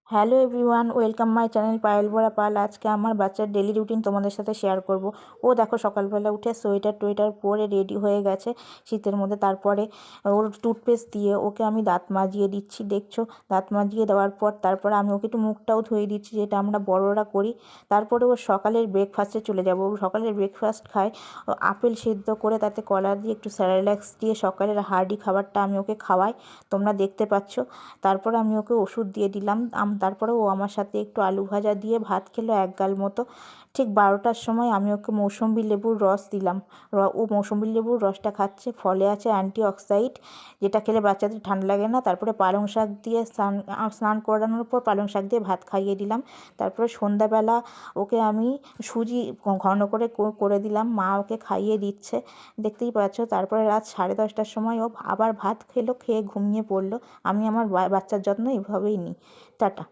Hello everyone, welcome my channel Payel বড়া পাল। আজকে আমার বাচ্চার ডেলি রুটিন তোমাদের সাথে শেয়ার করব। ও দেখো সকালবেলা উঠে সোয়েটার টোয়েটার পরে রেডি হয়ে গেছে শীতের মধ্যে। তারপরে ওর টুথপেস্ট দিয়ে ওকে আমি দাঁত মাজিয়ে দিচ্ছি, দেখছো। দাঁত মাজিয়ে দেওয়ার পর তারপরে আমি ওকে একটু মুখটাও ধুয়ে দিচ্ছি, যেটা আমরা বড়রা করি। তারপরে ও সকালের ব্রেকফাস্টে চলে যাবো। ও সকালের ব্রেকফাস্ট খায় আপেল সেদ্ধ করে, তাতে কলা দিয়ে একটু স্যারেলাক্স দিয়ে সকালের হার্ডি খাবারটা আমি ওকে খাওয়াই, তোমরা দেখতে পাচ্ছ। তারপরে আমি ওকে ওষুধ দিয়ে দিলাম। তারপরে ও আমার সাথে একটু আলু ভাজা দিয়ে ভাত খেলো এক গাল মতো। ঠিক 12টার সময় আমি ওকে মৌসম্বি লেবুর রস দিলাম। ও মৌসম্বি লেবুর রসটা খাচ্ছে, ফলে আছে অ্যান্টিঅক্সাইড, যেটা খেলে বাচ্চাদের ঠান্ডা লাগে না। তারপরে পালং শাক দিয়ে স্নান করানোর পর পালং শাক দিয়ে ভাত খাইয়ে দিলাম। তারপরে সন্ধ্যাবেলা ওকে আমি সুজি ঘন করে করে দিলাম, মা ওকে খাইয়ে দিচ্ছে, দেখতেই পাচ্ছ। তারপরে রাত 10:30টার সময় ও আবার ভাত খেলো, খেয়ে ঘুমিয়ে পড়লো। আমি আমার বাচ্চার যত্ন এইভাবেই নিই। টাটা।